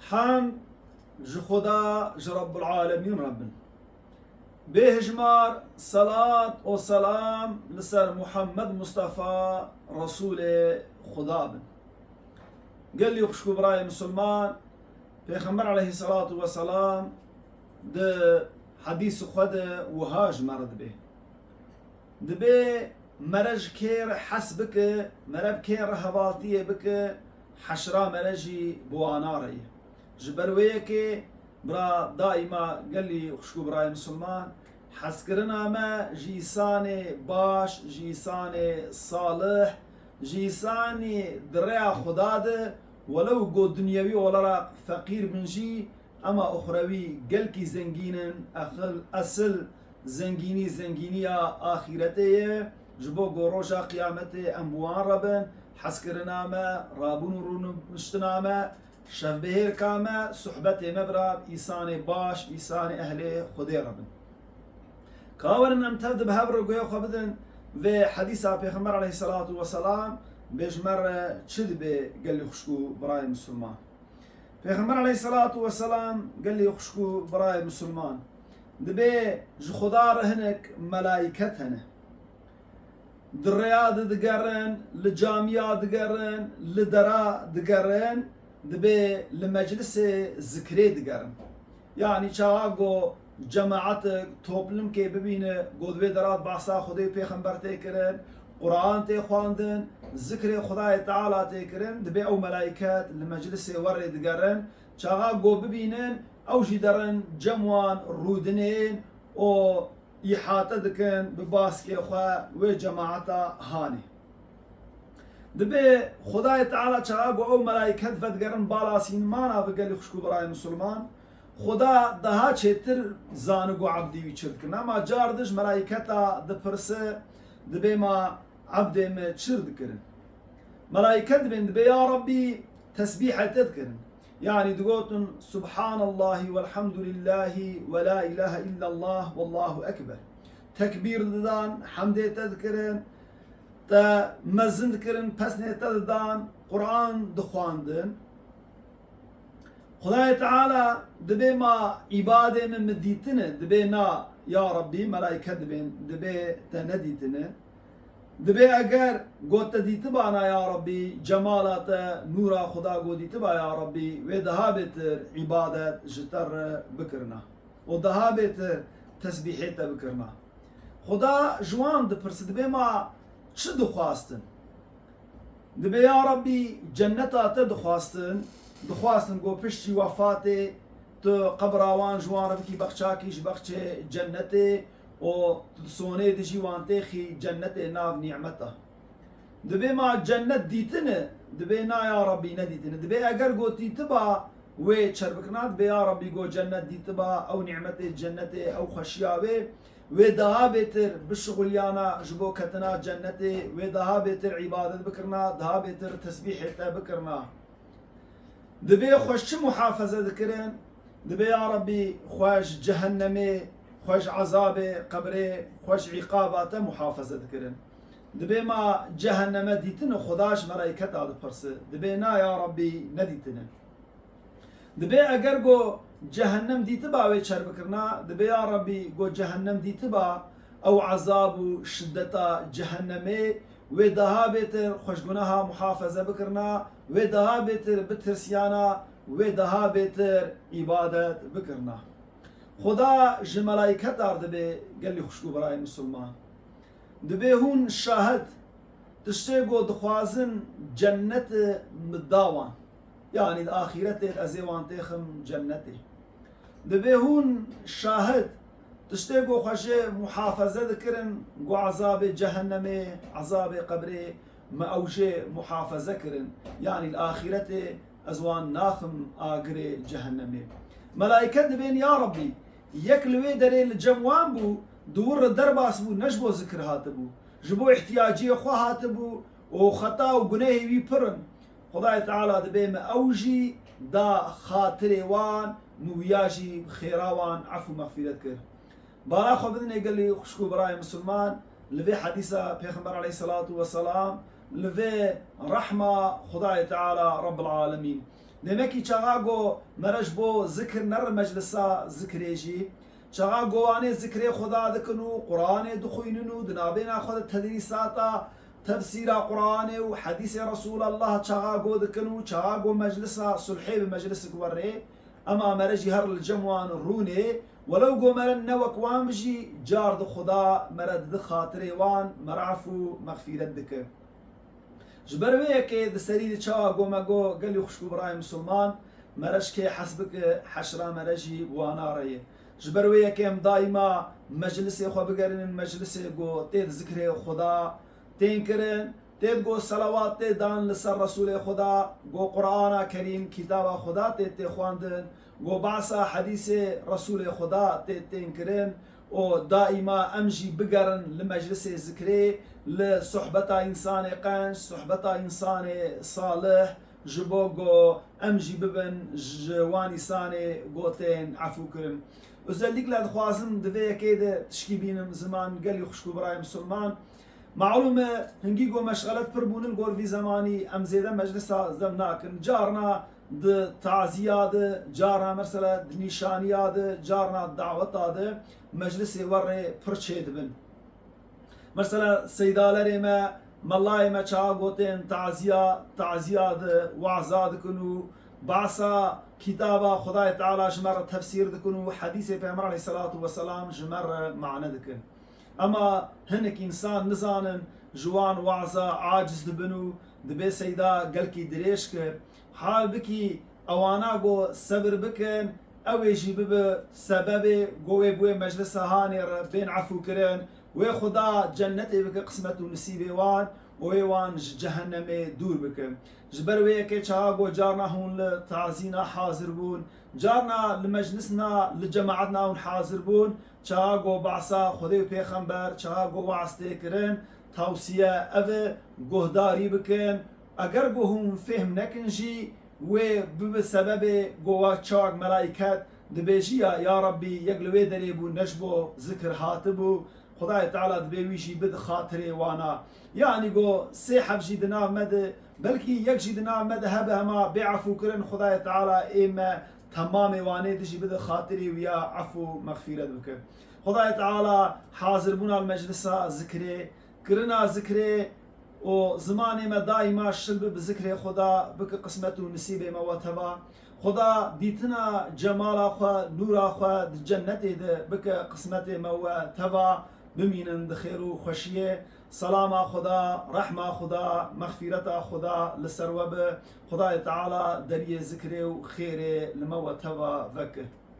حام جخدا جرب العالمين ربن بهجمار صلاة وسلام لسر محمد مصطفى رسول خدا بن قال لي خشكو براي مسلمان پیغمبر عليه الصلاة والسلام ده حديث خود وهاج مرد به دبي مرج كير حسبك مرب كير هباطية بك حشرة مرجي بواناري جبرويك برا دائما قال لي خشكو براي مسلمان حسكرنا ما جيساني باش جيساني صالح جيساني دريا خداد ولو قو دنيوي ولا فقير منجي اما اخروي قلكي زنجينن اصل زنجينية آخرته جبو قروشا قيامته امبوان ربن حسكرنا ما رابون رون مشتنامه شف بهير كاما صحبته مبرا إيسان باش إيسان أهل خدي ربن كاورن امتد بهبر قوي خبدن في حديث پیغمبر عليه الصلاة والسلام بجمر تشد قال لي خشكو براي مسلمان پیغمبر عليه الصلاة والسلام قال لي خشكو براي مسلمان دبي جخدار هنك ملايكت هنه درياد دقرن لجاميا دقرن لدرا دقرن دبي لمجلس ذكري دقرن يعني چاقو جماعتك توبلم كي ببينه قدوه درات بحثا خدي پیغمبر تكرن قرآن تخواندن ذكر خدای تعالى تكرن دبي او ملائكات لمجلس ورد دقرن چاقو ببينن او جدرن جموان رودنين او إحاطة دكن بباسكي خوا وجماعتا هاني دبي خدای تعالى چاقو او ملائكات فتقرن بالاسين مانا بقال خشكو براي مسلمان خدا daha çetir zanıgu abdi viçirkin ama cardış melaiketa de pırsı de ma abdeme çirdikirin melaiket ben de ya Rabbi tesbih etkirin yani digotun subhanallahi velhamdülillahi ve la ilahe illallah vallahu ekber tekbirdan hamd etkirin ta mezin dikirin pesnetedan Kur'an dıxwandın خدای تعالی دبی ما عباده من مدیتنه دبی نا یا ربی ملائکه دبی تا ندیتنه دبی اگر گوت دیت بانا یا ربی جمالات نورا خدا گو دیت با یا ربی و daha beter عبادت جتر بکرنا و daha beter تسبیحیت بکرنا خدا جوان دپرس دبی ما چه دخواستن دبی یا ربی جنتا دخواستن دخواستن گو پشتی وفاته تو قبراوان جوان بکی بخچاکیش بخچه جنته و سونه دی جوانته خی جنته ناو نعمته دبی ما جنت دیتنه دبی نا یا ربی ندیتنه دبی اگر گو تیتبا و چربکنات بی یا ربی گو جنت دیتبا او نعمت جنته او خشیاوه و daha beter بشغلیانا جبو کتنا جنته و daha beter عبادت بکرنا daha beter تسبیح بکرنا دبي خوش محافظة ذكرن دبي يا ربي خوش جهنمي خوش عذابي قبري خوش عقاباته محافظة ذكرن دبي ما جهنم ديتن خداش ملائكة هذا فرس دبي نا يا ربي نديتن دبي اگر گو جهنم ديتبا ويشر بكرنا دبي يا ربي گو جهنم ديتبا او عذاب شدتا جهنمي و daha beter خوشگونها محافظه بکرنا و daha beter بترسیانا و daha beter ibadet بکرنا خدا ج ملائکت دارد به گلی خوشگو برای مسلمان دبی هون شاهد تشتی گو دخوازن جنت مداوان يعني الآخرت ازیوان تخم جنته دبی هون شاهد تشتاقوا خشي محافظة ذكرن قو عذاب جهنم عذاب قبري ما أوجه محافظة كرن يعني الآخرة أزوان ناخم آقري جهنم ملائكة بين يا ربي يكلوي دري الجموان بو دور الدرباس بو نجبو ذكر هاتبو جبو احتياجي خو هاتبو وخطا وقنيه ويبرن خداي تعالى دبي ما أوجي دا خاطري وان نوياجي خيراوان عفو مغفرة كر بارا خو بدنا قال لي خشكو براي مسلمان لفي حديثة پیغمبر عليه الصلاة والسلام لفي رحمة خداي تعالى رب العالمين دمكي چاغاغو مرج بو ذكر نر مجلسا ذكريجي چاغاغو اني ذكر خدا دكنو قران دخوينو دنابينا خد تدريساتا تفسير قران وحديث رسول الله چاغاغو دكنو چاغاغو مجلسا صلحي بمجلس كوري اما مرجي هر الجموان روني ولو جو مرن نوك وان بجي جار خدا مرد خاطري وان مرعفو مغفرت دك جبرويه كي دسريد چا جو مگو قال يخشكو براي مسلمان مرج كي حسبك حشرة مرجي وانا ري جبرويه كي دائما مجلس خو بگرن مجلس جو تيد ذكر خدا تنكرن تيد جو صلوات دان لسر رسول خدا جو قرآن كريم كتاب خدا تيد خواندن جو بعثا حديث رسول خدا تنكرن و دائما امجي بقرن لمجلس ذكري لصحبة انسان قنش صحبة انسان صالح جبوغو امجي ببن جواني ساني قوتين عفو كرم وزليك لاد خوازم دفيا كيدا تشكي بينم زمان قال يخشكو براي مسلمان معلومة هنجيجو مشغلات بربون الجور في زماني ام زيدا مجلسا زمناكن جارنا د تعزيات جارنا مثلا نشانيات جارنا دعوات مجلس وري برشيد بن مثلا سيدالري ما ملاي ما چاغوتين تعزيات وعزاد كنو بعصا كتابة خداي تعالى جمر تفسير دكنو حديث پیغمبر عليه الصلاة والسلام جمر معنى دكن اما هنك انسان نزانن جوان وعزا عاجز دبنو دبي سيدا قلكي دريشك حال بكي اوانا جو صبر بكن اويجي بب سبب جوي بوي مجلس هاني بين عفو كرن وي خدا جنتي بك قسمته نصيبي وان ويوان جهنم دور بك جبر ويكي چاغو جارنا هون لتعزينا حاضر بون جارنا لمجلسنا لجماعتنا هون حاضر بون چاغو بعصا خدي پیغمبر چاغو وعسته كرن توصيه او گهداري بكن اگر گو هون فهم نکنجي و بسبب گوا چاق ملائكات دبيجيا يا ربي يقلوي دريبو نجبو ذكر هاتبو خداي تعالى دبيويشي بد خاطري وانا يعني جو سيحب جيدنا مد بلكي يك جيدنا مد هبه ما بيعفو كرن خداي تعالى اما تمامي واني دجي بد خاطري ويا عفو مغفرة بك خداي تعالى حاضر بنا المجلس ذكري كرنا ذكري و زماني ما دائما شلب بذكر خدا بك قسمته ونصيبه ما وتبا خدا ديتنا جمال اخوا نور اخوا جنته بك قسمته ما وتبا بمين دخير وخشيه سلام خدا رحمه خدا مغفرة خدا لسروب خدا تعالى دري ذكره وخيره لما وتبا ذكر